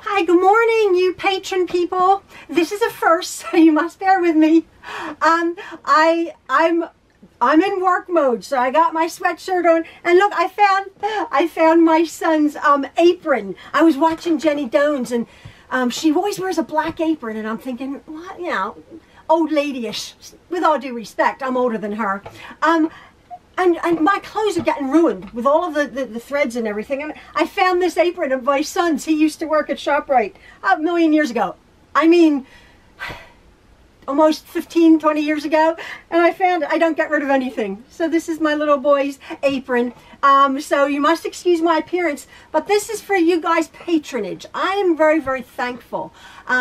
Hi, good morning, you patron people. This is a first, so you must bear with me. I'm in work mode, so I got my sweatshirt on, and look, I found my son's apron. I was watching Jenny Dones, and she always wears a black apron, and I'm thinking, what, you know, old ladyish. With all due respect, I'm older than her. And my clothes are getting ruined with all of the threads and everything. And I found this apron of my son's. He used to work at ShopRite a million years ago. I mean, almost 15, 20 years ago. And I found it. I don't get rid of anything. So this is my little boy's apron. So you must excuse my appearance. But this is for you guys' patronage. I am very, very thankful.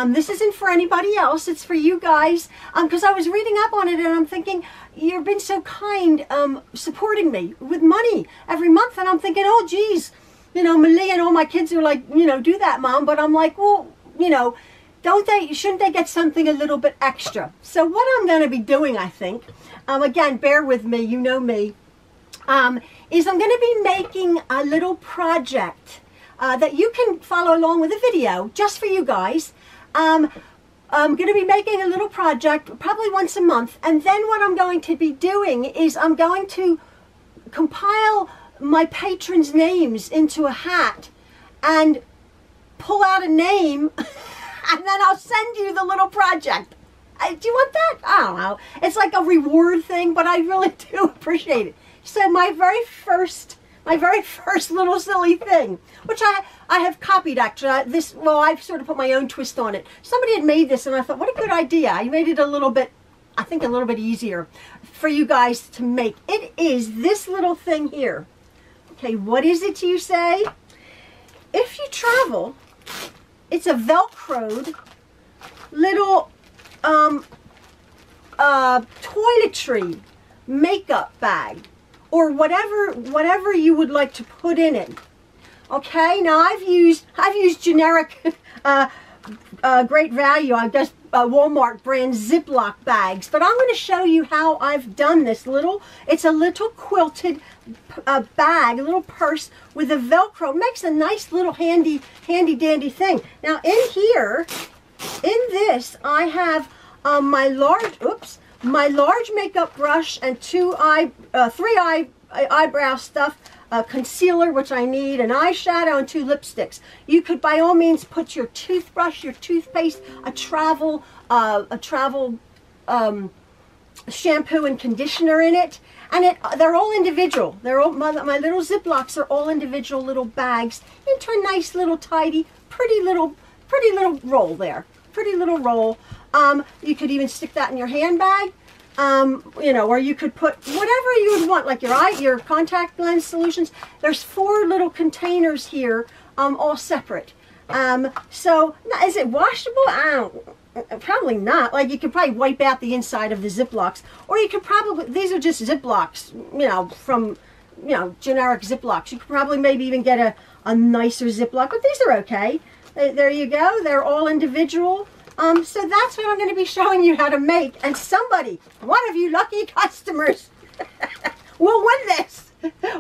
This isn't for anybody else. It's for you guys. Because I was reading up on it and I'm thinking, you've been so kind supporting me with money every month. And I'm thinking, oh, geez, you know, Malia and all my kids are like, you know, do that, Mom. But I'm like, well, you know, shouldn't they get something a little bit extra? So what I'm going to be doing, I think, again, bear with me, you know me, is I'm going to be making a little project that you can follow along with a video just for you guys. I'm going to be making a little project probably once a month, and then what I'm going to be doing is I'm going to compile my patrons' names into a hat and pull out a name and then I'll send you the little project. Do you want that? I don't know. It's like a reward thing, but I really do appreciate it. So my very first little silly thing, which I have copied actually. Well, I've sort of put my own twist on it. Somebody had made this and I thought, what a good idea. I made it a little bit, I think a little bit easier for you guys to make. It is this little thing here. Okay, what is it you say? If you travel, it's a Velcroed little toiletry makeup bag, or whatever you would like to put in it. Okay, now I've used generic great value, I guess, Walmart brand Ziploc bags, but I'm going to show you how I've done this little. It's a little quilted bag, a little purse with a Velcro. It makes a nice little handy dandy thing. Now in here, in this, I have my large makeup brush and three eyebrow stuff, concealer, which I need, an eyeshadow, and 2 lipsticks. You could by all means put your toothbrush, your toothpaste, a travel shampoo and conditioner in it. And they're all individual. They're all my little Ziplocs are all individual little bags into a nice little tidy, pretty little roll there. Pretty little roll. You could even stick that in your handbag. You know, or you could put whatever you would want, like your contact lens solutions. There's 4 little containers here, all separate. So is it washable? Probably not. Like, you could probably wipe out the inside of the Ziplocs, or you could probably, these are just Ziplocs, you know, from, you know, generic Ziplocs. You could probably maybe even get a nicer Ziploc, but these are okay. There you go. They're all individual. So that's what I'm going to be showing you how to make, and somebody, one of you lucky customers, will win this,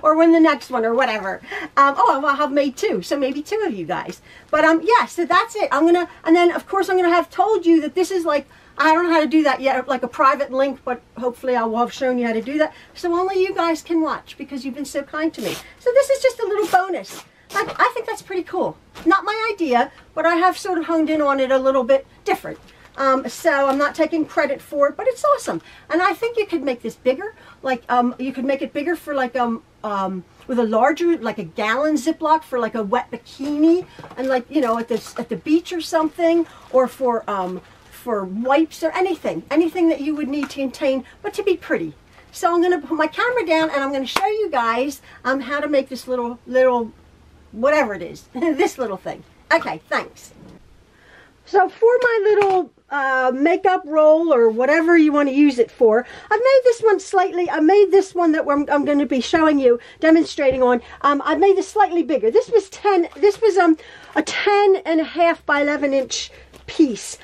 or win the next one, or whatever. Oh, I'll have made 2, so maybe 2 of you guys. But yeah, so that's it. And then of course I'm gonna have told you that this is like, I don't know how to do that yet, like a private link, but hopefully I will have shown you how to do that, so only you guys can watch because you've been so kind to me. So this is just a little bonus. Like, I think that's pretty cool. Not my idea, but I have sort of honed in on it a little bit different. So I'm not taking credit for it, but it's awesome. And I think you could make this bigger. Like, you could make it bigger for like, with a larger, like a gallon Ziploc for like a wet bikini, and like, you know, at the beach or something, or for wipes or anything that you would need to contain, but to be pretty. So I'm going to put my camera down and I'm going to show you guys how to make this little whatever it is, this little thing. Okay, thanks. So for my little makeup roll, or whatever you want to use it for, I've made this one slightly, I made this one that I'm going to be showing you, demonstrating on, I've made this slightly bigger. This was a 10.5 by 11 inch piece.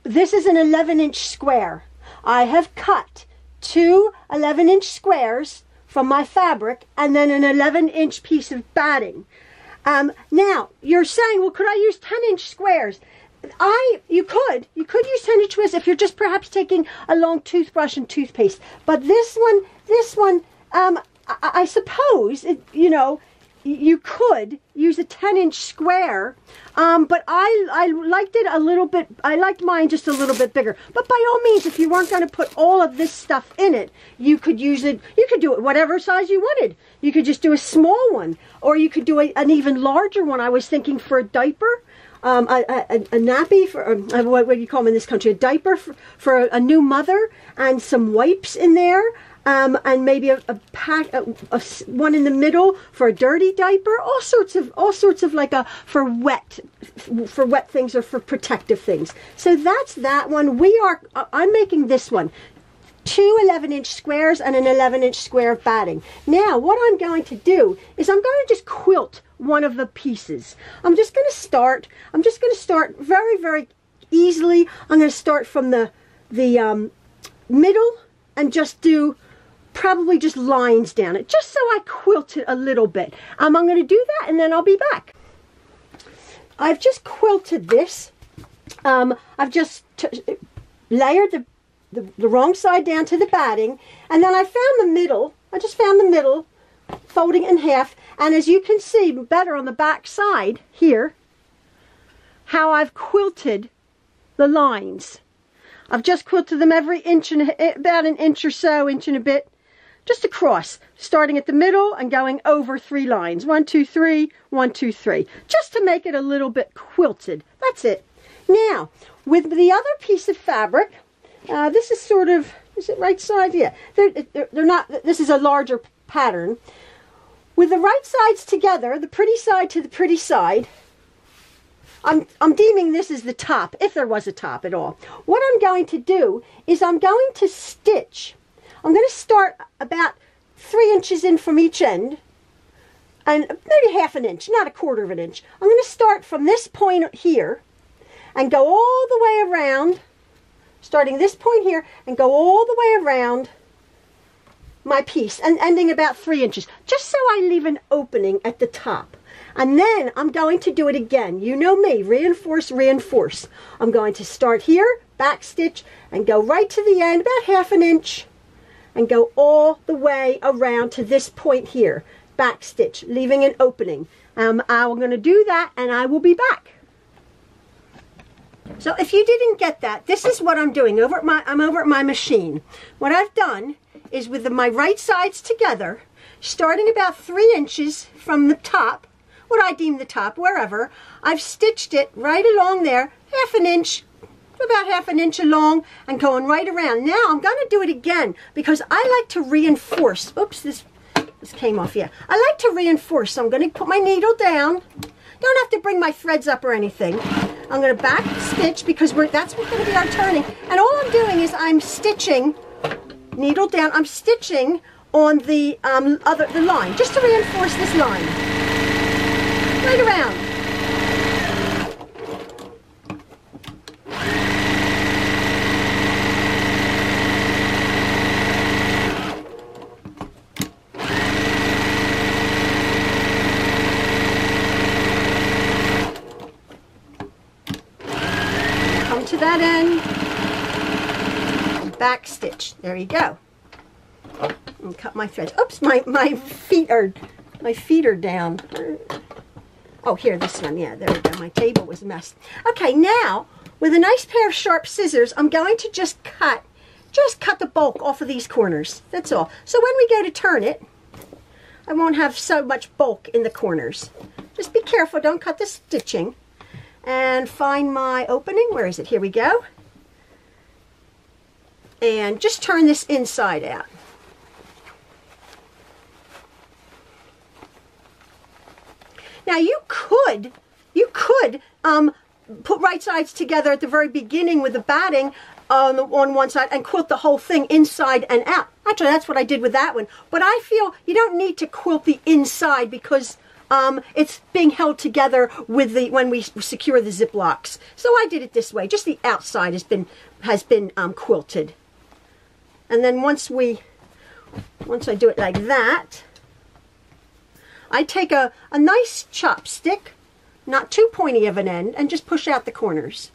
This is an 11-inch square. I have cut 2 11-inch squares from my fabric, and then an 11-inch piece of batting. Now, you're saying, well, could I use 10-inch squares? You could use 10-inch squares if you're just perhaps taking a long toothbrush and toothpaste. But this one, I suppose, you know, you could use a 10-inch square, but I liked it a little bit, I liked mine just a little bit bigger. But by all means, if you weren't going to put all of this stuff in it, you could use it, you could do it whatever size you wanted. You could just do a small one, or you could do an even larger one. I was thinking for a diaper, a nappy, for what do you call them in this country, a diaper for a new mother, and some wipes in there. And maybe a one in the middle for a dirty diaper, all sorts of like for wet things or for protective things. So that's that one. I'm making this one. 2 11-inch squares and an 11-inch square of batting. Now what I'm going to do is I'm going to just quilt one of the pieces. I'm just going to start very, very easily. I'm going to start from the middle and just do probably just lines down it, just so I quilt it a little bit. I'm going to do that and then I'll be back. I've just quilted this. I've just layered the wrong side down to the batting, and then I found the middle. I just found the middle, folding it in half, and as you can see better on the back side here, how I've quilted the lines. I've just quilted them every inch and about an inch or so, inch and a bit, just across, starting at the middle and going over 3 lines. 1, 2, 3, 1, 2, 3, just to make it a little bit quilted. That's it. Now, with the other piece of fabric, this is sort of, is it right side? Yeah, they're not, this is a larger pattern. With the right sides together, the pretty side to the pretty side, I'm deeming this as the top, if there was a top at all. What I'm going to do is I'm going to stitch. I'm going to start about 3 inches in from each end, and maybe ½ inch, not 1/4 inch. I'm going to start from this point here and go all the way around, starting this point here, and go all the way around my piece and ending about 3 inches, just so I leave an opening at the top. And then I'm going to do it again. You know me, reinforce, reinforce. I'm going to start here, back stitch, and go right to the end, about ½ inch, and go all the way around to this point here, back stitch, leaving an opening. I'm going to do that, and I will be back. So if you didn't get that, this is what I'm doing. I'm over at my machine. What I've done is with my right sides together, starting about 3 inches from the top, what I deem the top, wherever, I've stitched it right along there, ½ inch, about ½ inch along, and going right around. Now I'm going to do it again because I like to reinforce. Oops, this came off. Yeah, I like to reinforce. So I'm going to put my needle down. Don't have to bring my threads up or anything. I'm going to back stitch because that's what's going to be our turning. And all I'm doing is I'm stitching, needle down. I'm stitching on the line just to reinforce this line. Right around. Come to that end. Back stitch. There you go. And cut my threads. Oops, my feet are down. Oh, here, this one. Yeah, there we go. My table was messed. Okay, now, with a nice pair of sharp scissors, I'm going to just cut the bulk off of these corners. That's all. So when we go to turn it, I won't have so much bulk in the corners. Just be careful. Don't cut the stitching. And find my opening. Where is it? Here we go. And just turn this inside out. Now you could put right sides together at the very beginning with the batting on one side and quilt the whole thing inside and out. Actually, that's what I did with that one. But I feel you don't need to quilt the inside because it's being held together with when we secure the zip locks. So I did it this way. Just the outside has been quilted. And then once I do it like that, I take a nice chopstick, not too pointy of an end, and just push out the corners.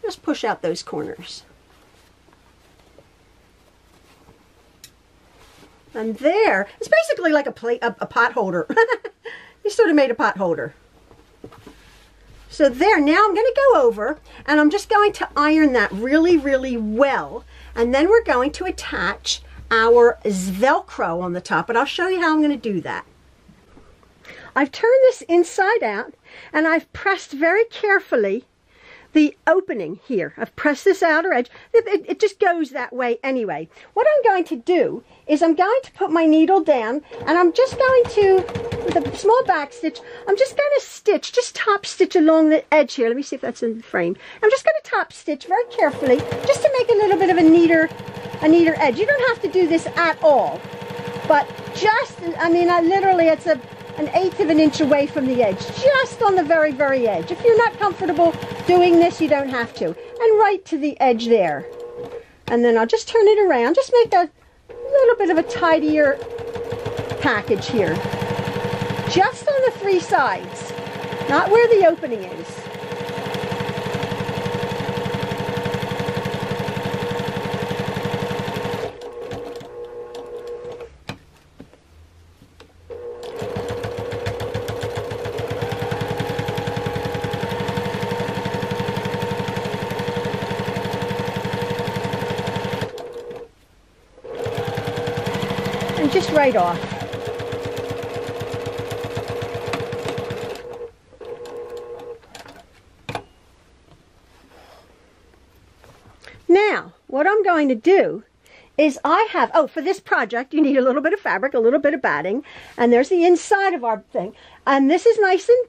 Just push out those corners. And there, it's basically like a pot holder. You sort of made a pot holder. So there, now I'm going to go over and I'm just going to iron that really, really well. And then we're going to attach our Velcro on the top, but I'll show you how I'm going to do that. I've turned this inside out and I've pressed very carefully the opening here. I've pressed this outer edge. It just goes that way anyway. What I'm going to do is I'm going to put my needle down and I'm just going to, with a small back stitch, I'm just going to stitch, just top stitch along the edge here. Let me see if that's in the frame. I'm just going to top stitch very carefully just to make a little bit of a neater edge. You don't have to do this at all, but just, I mean, literally it's an 1/8 of an inch away from the edge, just on the very, very edge. If you're not comfortable doing this, you don't have to. And right to the edge there. And then I'll just turn it around, just make a little bit of a tidier package here. Just on the 3 sides, not where the opening is. Just right off. Now, what I'm going to do is I have, for this project, you need a little bit of fabric, a little bit of batting, and there's the inside of our thing. And this is nice and,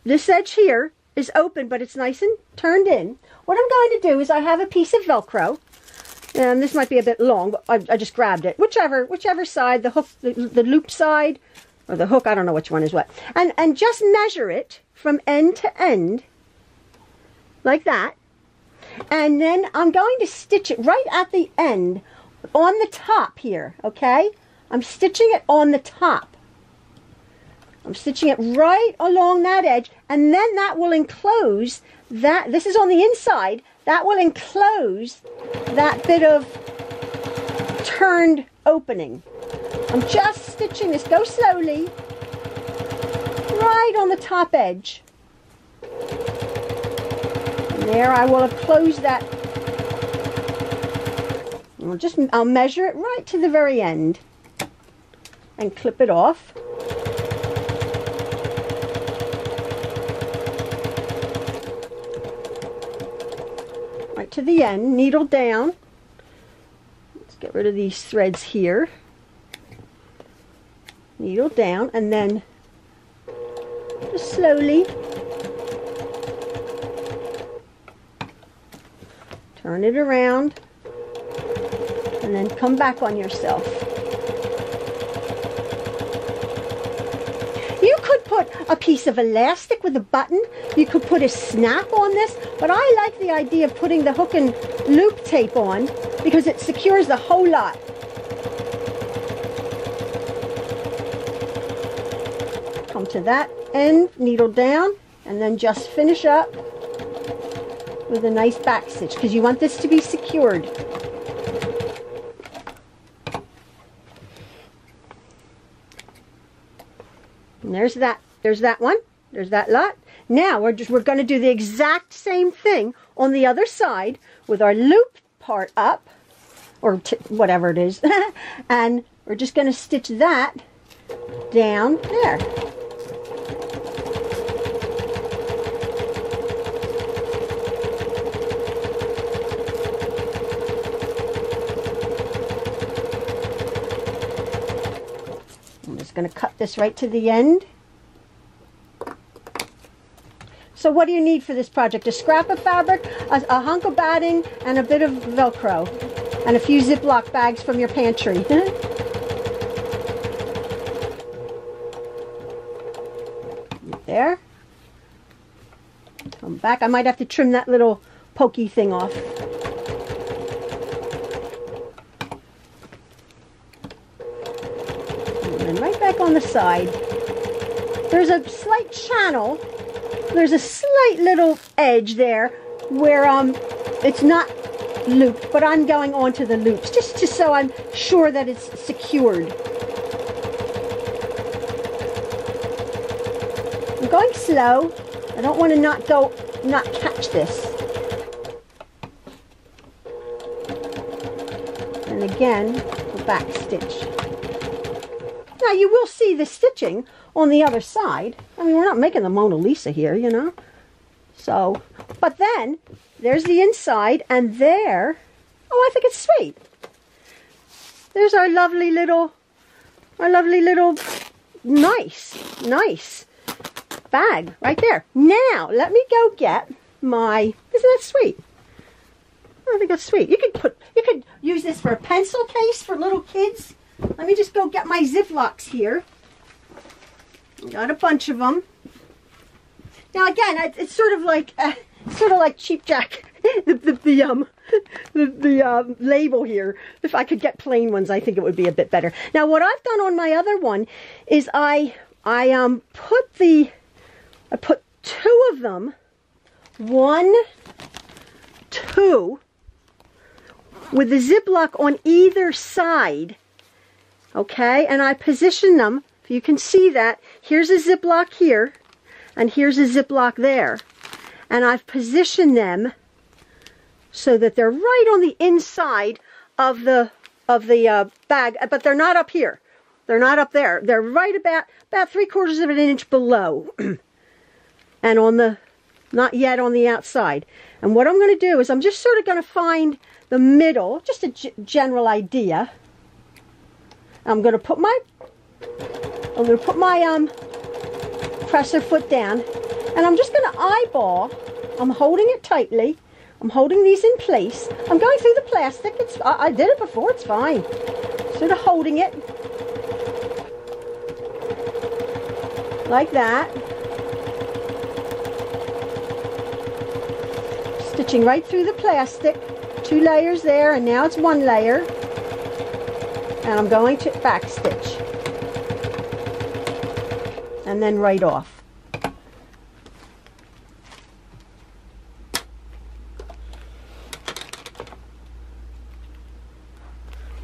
this edge here is open, but it's nice and turned in. What I'm going to do is I have a piece of Velcro. And this might be a bit long, but I just grabbed it. Whichever side, the hook, the loop side, or the hook, I don't know which one is what. And just measure it from end to end, like that. And then I'm going to stitch it right at the end, on the top here, okay? I'm stitching it on the top. I'm stitching it right along that edge, and then that will enclose that, this is on the inside, that will enclose that bit of turned opening. I'm just stitching this, go slowly, right on the top edge. And there I will have closed that. I'll measure it right to the very end and clip it off. Right to the end, needle down. Let's get rid of these threads here. Needle down, and then just slowly turn it around and then come back on yourself. You could put a piece of elastic with a button. You could put a snap on this, but I like the idea of putting the hook and loop tape on because it secures the whole lot. Come to that end, needle down, and then just finish up with a nice back stitch because you want this to be secured. And there's that one, there's that lot. Now we're going to do the exact same thing on the other side with our loop part up, or whatever it is, and we're just going to stitch that down there. I'm just going to cut this right to the end. So what do you need for this project? A scrap of fabric, a hunk of batting, and a bit of Velcro, and a few Ziploc bags from your pantry. There. Come back. I might have to trim that little pokey thing off. And then right back on the side. There's a slight channel. There's a slight little edge there where it's not looped, but I'm going onto the loops just so I'm sure that it's secured. I'm going slow. I don't want to not catch this. And again, the back stitch. Now you will see the stitching on the other side. I mean, we're not making the Mona Lisa here, you know. So, but then there's the inside, and there, oh, I think it's sweet. There's our lovely little nice bag right there. Now, let me go get my, isn't that sweet? I think that's sweet. You could use this for a pencil case for little kids. Let me just go get my Ziplocs here. Got a bunch of them. Now again, it's sort of like Cheap Jack, the label here. If I could get plain ones, I think it would be a bit better. Now what I've done on my other one is I put 2 of them, 1, 2, with the Ziploc on either side. Okay, and I position them. If you can see that, here's a Ziploc here, and here's a Ziploc there. And I've positioned them so that they're right on the inside of the bag, but they're not up here. They're not up there. They're right about 3/4 of an inch below, and not yet on the outside. And what I'm going to do is I'm just sort of going to find the middle, just a general idea. I'm going to put my presser foot down, and I'm just going to eyeball. I'm holding it tightly. I'm holding these in place. I'm going through the plastic. I did it before. It's fine. Sort of holding it like that. Stitching right through the plastic. 2 layers there, and now it's 1 layer. And I'm going to back stitch. And then right off.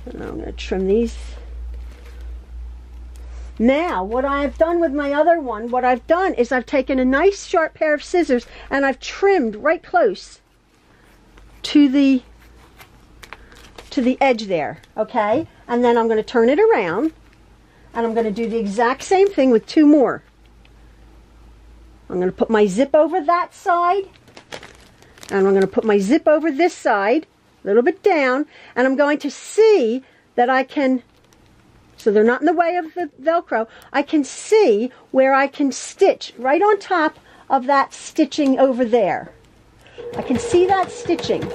And I'm going to trim these. Now, what I've done with my other one, what I've done is I've taken a nice sharp pair of scissors and I've trimmed right close to the edge there, okay? And then I'm going to turn it around, and I'm going to do the exact same thing with 2 more. I'm going to put my zip over that side, and I'm going to put my zip over this side, a little bit down, and I'm going to see that I can, so they're not in the way of the Velcro, I can see where I can stitch right on top of that stitching over there. I can see that stitching.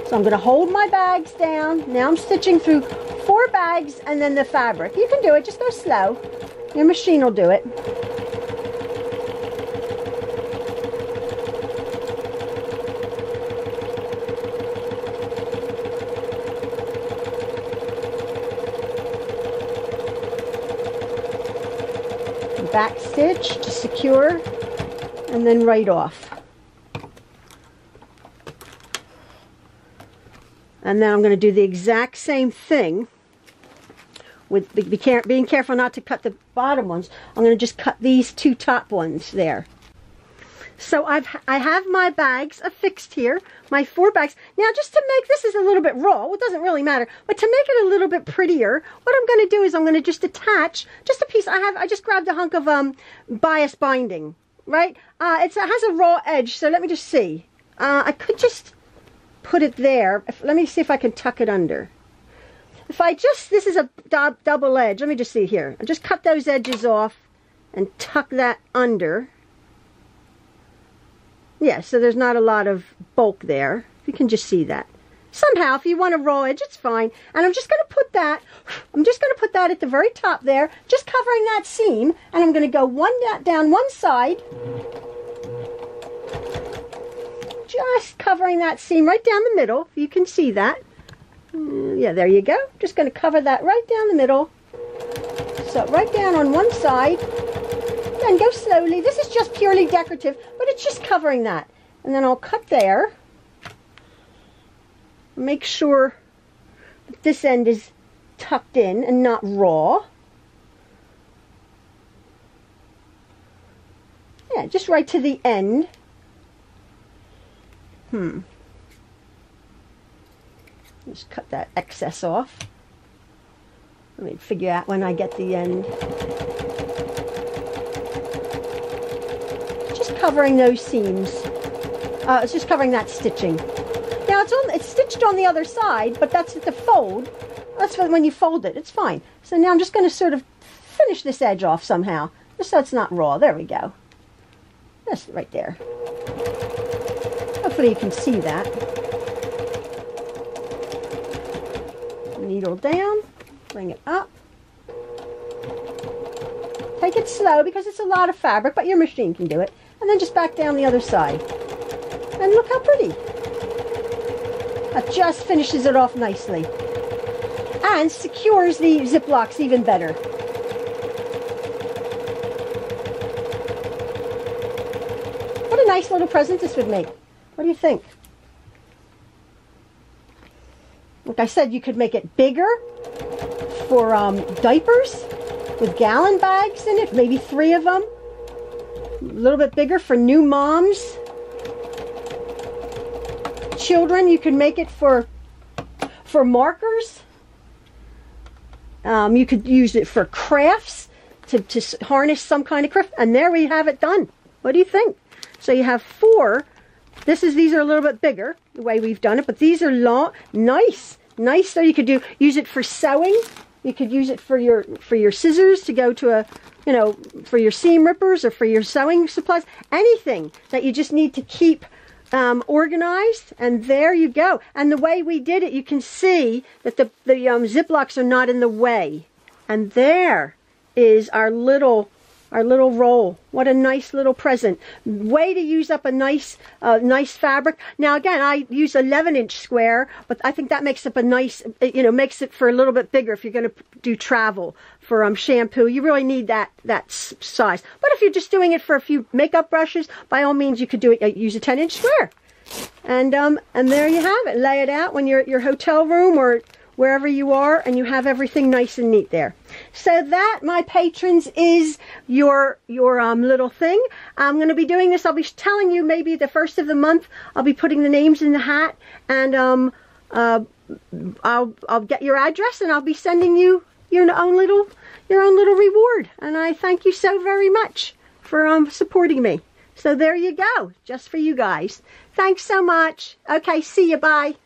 So I'm going to hold my bags down. Now I'm stitching through 4 bags and then the fabric. You can do it. Just go slow. Your machine will do it. Back stitch to secure, and then right off. And then I'm going to do the exact same thing with being careful not to cut the bottom ones. I'm going to just cut these 2 top ones there. So I have my bags affixed here, my 4 bags. Now just to make, this is a little bit raw, it doesn't really matter, but to make it a little bit prettier, what I'm going to do is I'm going to just attach just a piece. I just grabbed a hunk of bias binding, right? It has a raw edge, so let me just see. I could just put it there. Let me see if I can tuck it under. If I just, this is a double edge, let me just see here. I just cut those edges off and tuck that under. Yeah, so there's not a lot of bulk there. You can just see that. Somehow, if you want a raw edge, it's fine. And I'm just going to put that at the very top there, just covering that seam. And I'm going to go down one side. Just covering that seam right down the middle. You can see that. Yeah, there you go. Just going to cover that right down the middle. So right down on one side, and go slowly. This is just purely decorative, but it's just covering that. And then I'll cut there. Make sure that this end is tucked in and not raw. Yeah, just right to the end. Just cut that excess off. Let me figure out when I get the end. Just covering those seams. It's just covering that stitching. Now it's stitched on the other side, but that's at the fold. That's when you fold it. It's fine. So now I'm just going to sort of finish this edge off somehow, just so it's not raw. There we go. That's right there. Hopefully you can see that. Needle down, bring it up. Take it slow because it's a lot of fabric, but your machine can do it. And then just back down the other side. And look how pretty. That just finishes it off nicely. And secures the Ziplocs even better. What a nice little present this would make. What do you think? Like I said, you could make it bigger for diapers with gallon bags in it, maybe 3 of them. A little bit bigger for new moms. Children, you can make it for markers. You could use it for crafts, to harness some kind of craft. And there we have it done. What do you think? So you have 4. These are a little bit bigger, the way we've done it, but these are long, nice. So you could use it for sewing. You could use it for your scissors to go to a, for your seam rippers or for your sewing supplies. Anything that you just need to keep organized, and there you go. And the way we did it, you can see that the Ziplocs are not in the way. And there is our little roll. What a nice little present. Way to use up a nice fabric. Now again, I use 11-inch square, but I think that makes up a nice, makes it for a little bit bigger if you're going to do travel for shampoo. You really need that size. But if you're just doing it for a few makeup brushes, by all means you could do it. Use a 10-inch square. And there you have it. Lay it out when you're at your hotel room or wherever you are, and you have everything nice and neat there. So that, my patrons, is your little thing. I'm going to be doing this. I'll be telling you maybe the first of the month. I'll be putting the names in the hat, and I'll get your address, and I'll be sending you your own little reward. And I thank you so very much for supporting me. So there you go, just for you guys. Thanks so much. Okay, see you. Bye.